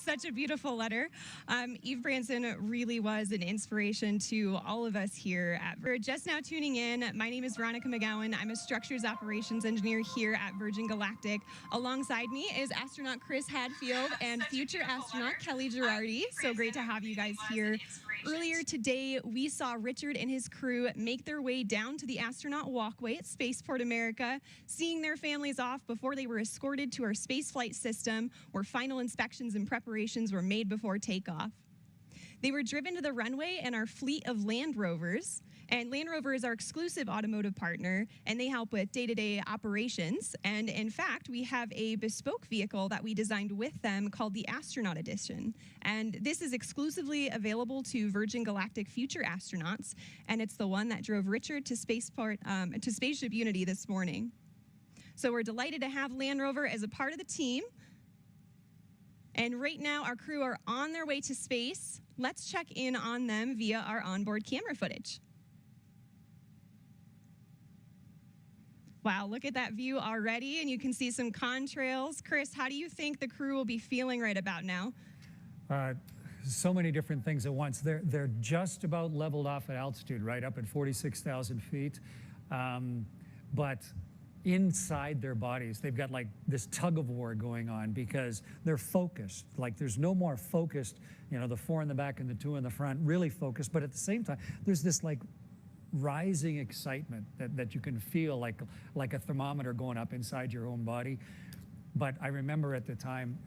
Such a beautiful letter. Eve Branson really was an inspiration to all of us here at We're just now tuning in. My name is Veronica McGowan. I'm a structures operations engineer here at Virgin Galactic. Alongside me is astronaut Chris Hadfield and future astronaut Kelly Girardi. So great to have you guys here. Earlier today, we saw Richard and his crew make their way down to the astronaut walkway at Spaceport America, seeing their families off before they were escorted to our space flight system, where final inspections and preparations were made before takeoff. They were driven to the runway in our fleet of Land Rovers, and Land Rover is our exclusive automotive partner, and they help with day-to-day operations. And in fact, we have a bespoke vehicle that we designed with them called the Astronaut Edition. And this is exclusively available to Virgin Galactic future astronauts, and it's the one that drove Richard to Spaceport, to Spaceship Unity this morning. So we're delighted to have Land Rover as a part of the team. And right now, our crew are on their way to space. Let's check in on them via our onboard camera footage. Wow, look at that view already, and you can see some contrails. Chris, how do you think the crew will be feeling right about now? So many different things at once. They're just about leveled off at altitude, right up at 46,000 feet. But inside their bodies, they've got like this tug of war going on because they're focused. Like there's no more focused, you know, the 4 in the back and the 2 in the front, really focused. But at the same time, there's this like rising excitement that you can feel like a thermometer going up inside your own body. But I remember at the time,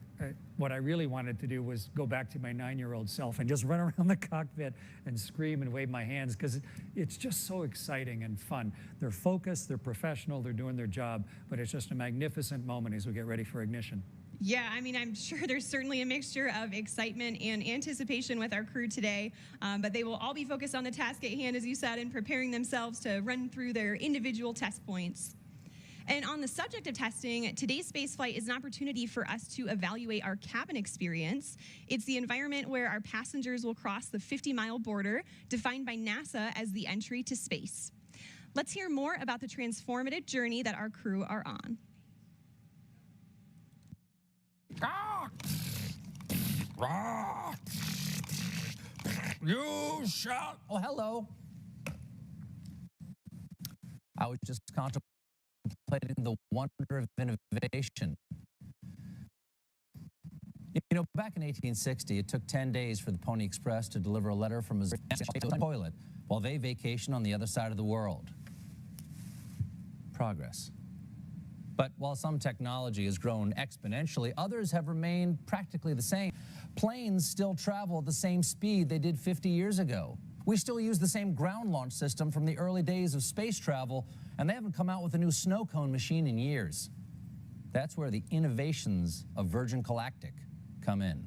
what I really wanted to do was go back to my 9-year-old self and just run around the cockpit and scream and wave my hands, because it's just so exciting and fun. They're focused, they're professional, they're doing their job, but it's just a magnificent moment as we get ready for ignition. Yeah, I mean, I'm sure there's certainly a mixture of excitement and anticipation with our crew today, but they will all be focused on the task at hand, as you said, and preparing themselves to run through their individual test points. And on the subject of testing, today's spaceflight is an opportunity for us to evaluate our cabin experience. It's the environment where our passengers will cross the 50-mile border, defined by NASA as the entry to space. Let's hear more about the transformative journey that our crew are on. You shall. Oh, hello. I was just contemplating the wonder of innovation. You know, back in 1860, it took 10 days for the Pony Express to deliver a letter from Missouri to the toilet while they vacation on the other side of the world. Progress. But while some technology has grown exponentially, others have remained practically the same. Planes still travel at the same speed they did 50 years ago. We still use the same ground launch system from the early days of space travel, and they haven't come out with a new snow cone machine in years. That's where the innovations of Virgin Galactic come in.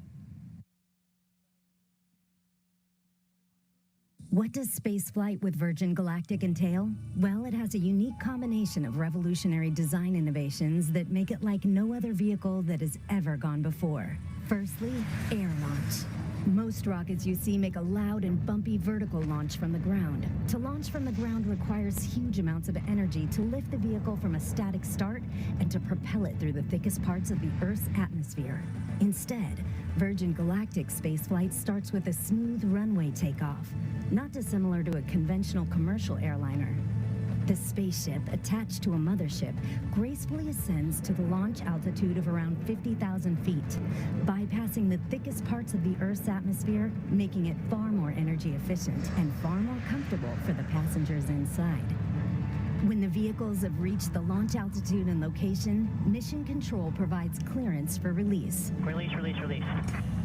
What does spaceflight with Virgin Galactic entail? Well, it has a unique combination of revolutionary design innovations that make it like no other vehicle that has ever gone before. Firstly, air launch. Most rockets you see make a loud and bumpy vertical launch from the ground. To launch from the ground requires huge amounts of energy to lift the vehicle from a static start and to propel it through the thickest parts of the Earth's atmosphere. Instead, Virgin Galactic spaceflight starts with a smooth runway takeoff, not dissimilar to a conventional commercial airliner. The spaceship, attached to a mothership, gracefully ascends to the launch altitude of around 50,000 feet, bypassing the thickest parts of the Earth's atmosphere, making it far more energy efficient and far more comfortable for the passengers inside. When the vehicles have reached the launch altitude and location, Mission Control provides clearance for release. Release, release, release.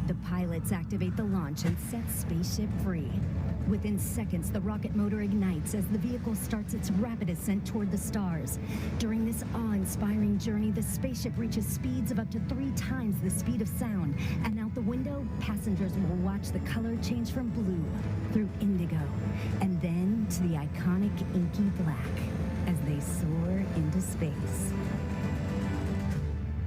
The pilots activate the launch and set spaceship free. Within seconds, the rocket motor ignites as the vehicle starts its rapid ascent toward the stars. During this awe-inspiring journey, the spaceship reaches speeds of up to 3 times the speed of sound. And out the window, passengers will watch the color change from blue through indigo, and then to the iconic inky black as they soar into space.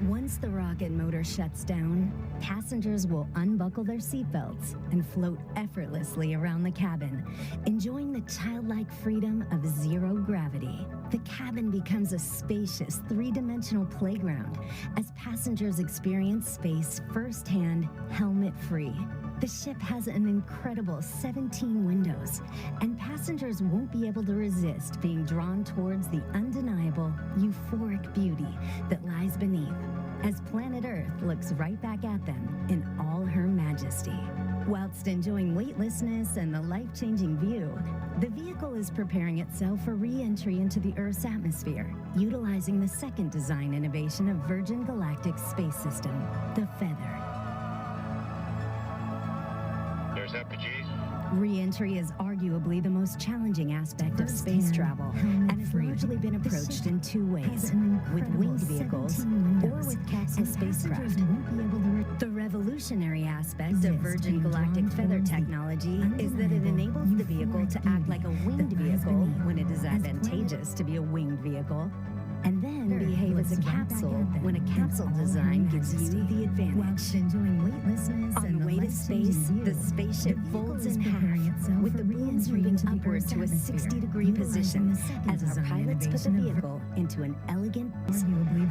One Once the rocket motor shuts down, passengers will unbuckle their seatbelts and float effortlessly around the cabin, enjoying the childlike freedom of zero gravity. The cabin becomes a spacious, three-dimensional playground as passengers experience space firsthand, helmet-free. The ship has an incredible 17 windows, and passengers won't be able to resist being drawn towards the undeniable, euphoric beauty that lies beneath, as planet Earth looks right back at them in all her majesty. Whilst enjoying weightlessness and the life-changing view, the vehicle is preparing itself for re-entry into the Earth's atmosphere, utilizing the second design innovation of Virgin Galactic's space system, the Feather. There's FPGs. Re-entry is arguably the most challenging aspect of space travel and has largely been approached in two ways, with winged vehicles or with capsule spacecraft. The revolutionary aspect of Virgin Galactic Feather technology is that it enables the vehicle to act like a winged vehicle when it is advantageous to be a winged vehicle, and then behave as a capsule when a capsule design gives you the advantage. On the way to space, the spaceship folds in half, with the wings moving upward to a 60-degree position as our pilots put the vehicle into an elegant.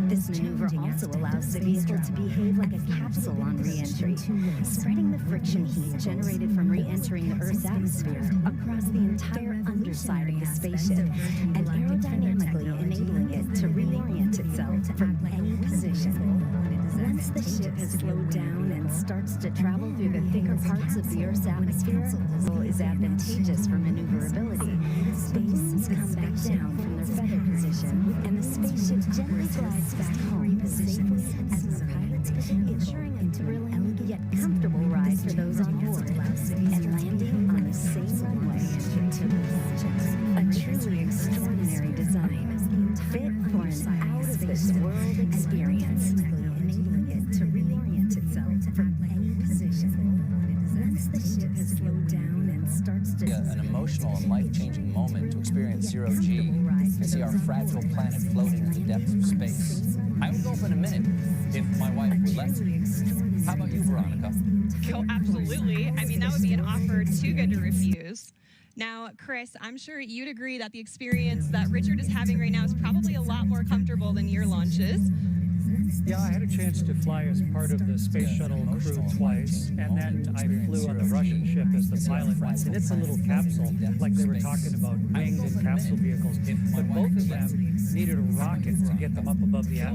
This maneuver also allows the vehicle to behave like a capsule on re-entry, spreading the friction heat generated from re-entering the Earth's atmosphere across the entire underside of the spaceship, and aerodynamically enabling it to reorient itself from any position. Once the ship has slowed down and starts to travel through the thicker parts of the Earth's atmosphere, is advantageous for maneuverability. Bases come back down from their feather position, and the spaceship gently glides back home safely as the pilots begin, ensuring a thrilling yet comfortable ride for those on board, and landing on the same runway. A truly extraordinary design, fit for an out-of-this-world experience, enabling it to reorient itself from any position. Once the ship has slowed down and starts to... An emotional and life-changing moment to experience zero-G and see our fragile planet floating in the depths of space. I would go for in a minute if my wife would let me. How about you, Veronica? Oh, absolutely. I mean, that would be an offer too good to refuse. Now, Chris, I'm sure you'd agree that the experience that Richard is having right now is probably a lot more comfortable than your launches. Yeah, I had a chance to fly as part of the space shuttle crew twice, and then I flew on the Russian ship as the pilot once, and it's a little capsule, like they were talking about winged and capsule vehicles, but both of them needed a rocket to get them up above the atmosphere.